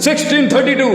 1632,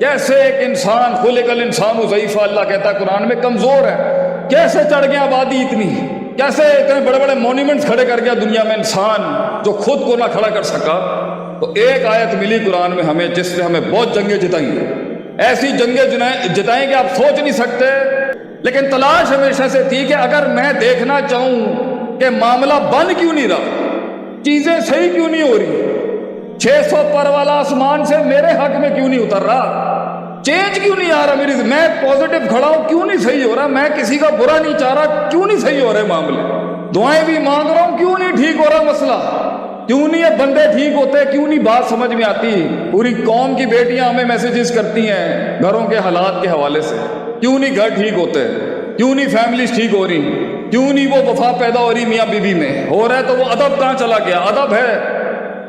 کیسے ایک انسان خلق الانسان ضعیفہ، اللہ کہتا ہے قرآن میں کمزور ہے، کیسے چڑھ گیا آبادی اتنی، کیسے اتنے بڑے بڑے مونیومنٹس کھڑے کر گیا دنیا میں انسان جو خود کو نہ کھڑا کر سکا۔ تو ایک آیت ملی قرآن میں ہمیں جس نے ہمیں بہت جنگیں جتائیں، ایسی جنگیں جتائیں کہ آپ سوچ نہیں سکتے، لیکن تلاش ہمیشہ سے تھی کہ اگر میں دیکھنا چاہوں کہ معاملہ بن کیوں نہیں رہا، چیزیں صحیح کیوں نہیں ہو رہی، 600 پر والا آسمان سے میرے حق میں کیوں نہیں اتر رہا، چینج کیوں نہیں آ رہا میری، میں پازیٹو کھڑا ہوں کیوں نہیں صحیح ہو رہا، میں کسی کا برا نہیں چاہ رہا کیوں نہیں صحیح ہو رہے معاملے، دعائیں بھی مانگ رہا ہوں کیوں نہیں ٹھیک ہو رہا مسئلہ، کیوں نہیں یہ بندے ٹھیک ہوتے، کیوں نہیں بات سمجھ میں آتی، پوری قوم کی بیٹیاں ہمیں میسیجز کرتی ہیں گھروں کے حالات کے حوالے سے، کیوں نہیں گھر ٹھیک ہوتے، کیوں نہیں فیملیز ٹھیک ہو رہی، کیوں نہیں وہ وفا پیدا ہو رہی میاں بیوی میں، ہو رہا ہے تو وہ ادب کہاں چلا گیا، ادب ہے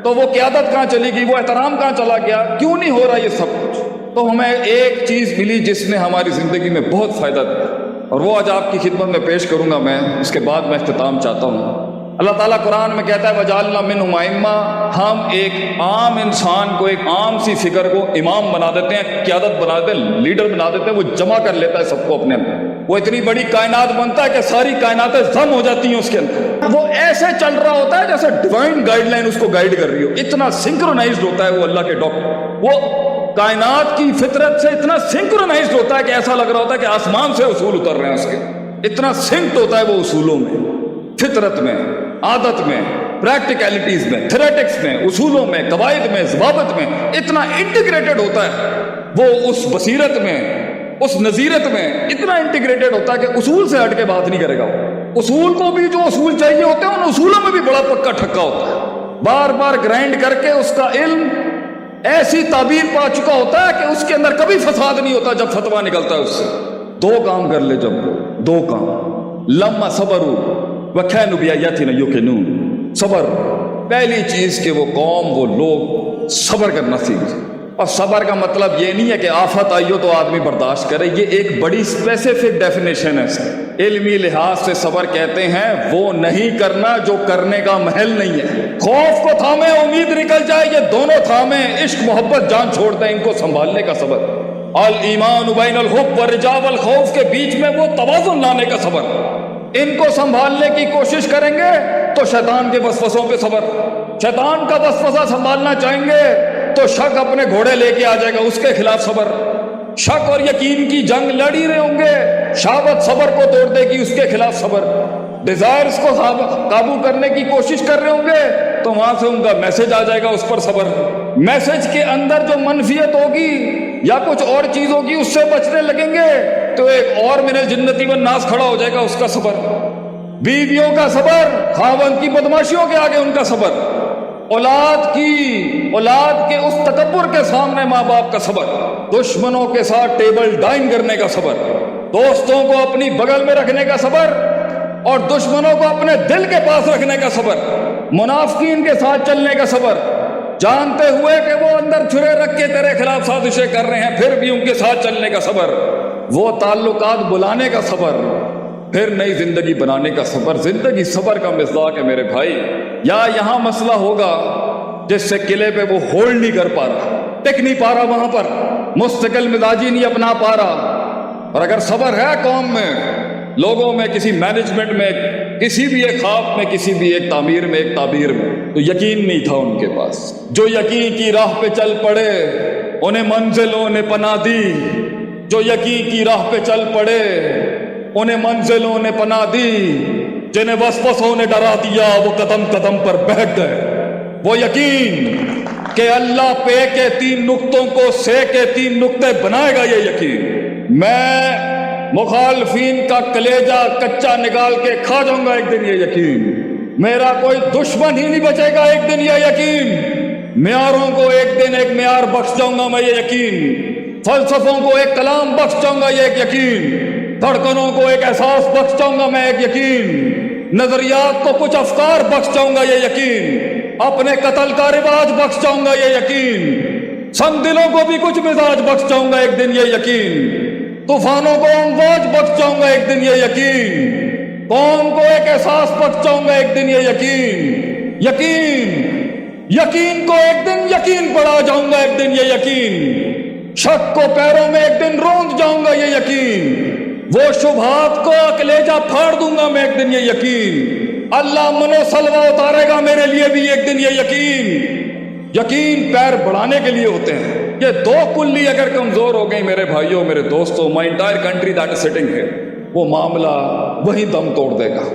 تو وہ قیادت کہاں چلی گئی، وہ احترام کہاں چلا گیا، کیوں نہیں ہو رہا یہ سب کچھ۔ تو ہمیں ایک چیز ملی جس نے ہماری زندگی میں بہت فائدہ دیا، اور وہ آج آپ کی خدمت میں پیش کروں گا میں، اس کے بعد میں اختتام چاہتا ہوں۔ اللہ تعالیٰ قرآن میں کہتا ہے وَجَعَلْنَا مِنْهُمْ أَئِمَّةً، ہم ایک عام انسان کو، ایک عام سی فکر کو امام بنا دیتے ہیں، قیادت بنا دیتے ہیں، لیڈر بنا دیتے ہیں، وہ جمع کر لیتا ہے سب کو اپنے اندر، وہ اتنی بڑی کائنات بنتا ہے کہ ساری کائناتیں ضم ہو جاتی ہیں اس کے اندر، وہ ایسے چل رہا ہوتا ہے جیسے ڈیوائن گائیڈ لائن اس کو گائیڈ کر رہی ہو، اتنا سنکرونائزڈ ہوتا ہے وہ اللہ کے ڈاکٹر، وہ کائنات کی فطرت سے اتنا سنکرونائزڈ ہوتا ہے کہ ایسا لگ رہا ہوتا ہے کہ آسمان سے اصول اتر رہے ہیں اس کے، اتنا سنکڈ ہوتا ہے وہ اصولوں میں، فطرت میں، عادت میں، پریکٹیکلٹیز میں، تھیریٹکس میں، اصولوں میں، قواعد میں، ضوابط میں، اتنا انٹیگریٹڈ ہوتا ہے وہ، اس بصیرت میں، اس نظیرت میں اتنا انٹیگریٹڈ ہوتا ہے کہ اصول سے ہٹ کے بات نہیں کرے گا، اصول کو بھی جو اصول چاہیے ہوتے ہیں ان اصولوں میں بھی بڑا پکا ٹھکا ہوتا ہے، بار بار گرائنڈ کر کے اس کا علم ایسی تعبیر پا چکا ہوتا ہے کہ اس کے اندر کبھی فساد نہیں ہوتا جب فتویٰ نکلتا ہے اس سے۔ دو کام کر لے، جب دو کام، لما صبروا وَكَانُوا بِآيَاتِنَا يُوقِنُونَ، صبر، پہلی چیز کہ وہ قوم، وہ لوگ صبر کرنا سیکھ، اور صبر کا مطلب یہ نہیں ہے کہ آفت آئی ہو تو آدمی برداشت کرے، یہ ایک بڑی اسپیسیفک ڈیفینیشن ہے اس کی، علمی لحاظ سے صبر کہتے ہیں وہ نہیں کرنا جو کرنے کا محل نہیں ہے، خوف کو تھامے امید نکل جائے، یہ دونوں تھامے، عشق محبت جان چھوڑ دیں، ان کو سنبھالنے کا صبر، الایمان بین الحب والرجاء والخوف کے بیچ میں وہ توازن لانے کا صبر، ان کو سنبھالنے کی کوشش کریں گے تو شیطان کے وسوسوں پہ صبر، شیطان کا وسوسہ سنبھالنا چاہیں گے تو شک اپنے گھوڑے لے کے آ جائے گا، اس کے خلاف صبر، شک اور یقین کی جنگ لڑی رہے ہوں گے، شہوت صبر کو توڑ دے گی، اس کے خلاف صبر، ڈیزائرز کو قابو کرنے کی کوشش کر رہے ہوں گے تو وہاں سے ان کا میسج آ جائے گا، اس پر صبر، میسج کے اندر جو منفیت ہوگی یا کچھ اور چیز ہوگی اس سے بچنے لگیں گے تو ایک اور من الجنتی والناس کھڑا ہو جائے گا، اس کا صبر، بیویوں کا صبر، خاوند کی بدماشیوں کے آگے ان کا صبر، اولاد کے اس تکبر کے سامنے ماں باپ کا صبر، دشمنوں کے ساتھ ٹیبل ڈائن کرنے کا صبر، دوستوں کو اپنی بغل میں رکھنے کا صبر اور دشمنوں کو اپنے دل کے پاس رکھنے کا صبر، منافقین کے ساتھ چلنے کا صبر، جانتے ہوئے کہ وہ اندر چھرے رکھ کے تیرے خلاف سازشیں کر رہے ہیں پھر بھی ان کے ساتھ چلنے کا صبر، وہ تعلقات بلانے کا صبر، پھر نئی زندگی بنانے کا صبر۔ زندگی صبر کا مصداق ہے میرے بھائی۔ یا یہاں مسئلہ ہوگا جس سے قلعے پہ وہ ہولڈ نہیں کر پا رہا، ٹک نہیں پا رہا، وہاں پر مستقل مزاجی نہیں اپنا پا رہا، اور اگر صبر ہے قوم میں، لوگوں میں، کسی مینجمنٹ میں، کسی بھی ایک خواب میں، کسی بھی ایک تعمیر میں، ایک تعبیر میں، تو یقین نہیں تھا ان کے پاس۔ جو یقین کی راہ پہ چل پڑے انہیں منزلوں نے پناہ دی، جو یقین کی راہ پہ چل پڑے انہیں منزلوں نے پناہ دی، جنہیں وسوسوں نے ڈرا دیا وہ قدم قدم پر بیٹھ گئے۔ وہ یقین کہ اللہ پے کے 3 نقطوں کو سے کے 3 نقطے بنائے گا، یہ یقین میں مخالفین کا کلیجہ کچا نکال کے کھا جاؤں گا ایک دن، یہ یقین میرا کوئی دشمن ہی نہیں بچے گا ایک دن، یہ یقین معیاروں کو ایک دن ایک معیار بخش جاؤں گا میں، یہ یقین فلسفوں کو ایک کلام بخش جاؤں گا، یہ ایک یقین دھڑکنوں کو ایک احساس بخش جاؤں گا میں، ایک یقین نظریات کو کچھ افکار بخش جاؤں گا، یہ یقین اپنے قتل کا رواج بخش جاؤں گا، یہ یقین سن دلوں کو بھی کچھ مزاج بخش جاؤں گا ایک دن، یہ یقین طوفانوں کو امواج بخش جاؤں گا ایک دن، یہ یقین قوم کو ایک احساس بخش جاؤں گا ایک دن، یہ یقین کو ایک دن یقین پڑھا جاؤں گا ایک دن، یہ یقین شک کو پیروں میں ایک دن روند جاؤں گا یہ یقین، وہ شبہات کو کلیجہ پھاڑ دوں گا میں ایک دن یہ یقین، اللہ منو سلوہ اتارے گا میرے لیے بھی ایک دن یہ یقین۔ یقین پیر بڑھانے کے لیے ہوتے ہیں، یہ دو کلی اگر کمزور ہو گئی میرے بھائیوں میرے دوستوں، my entire country that is sitting ہے، وہ معاملہ وہی دم توڑ دے گا۔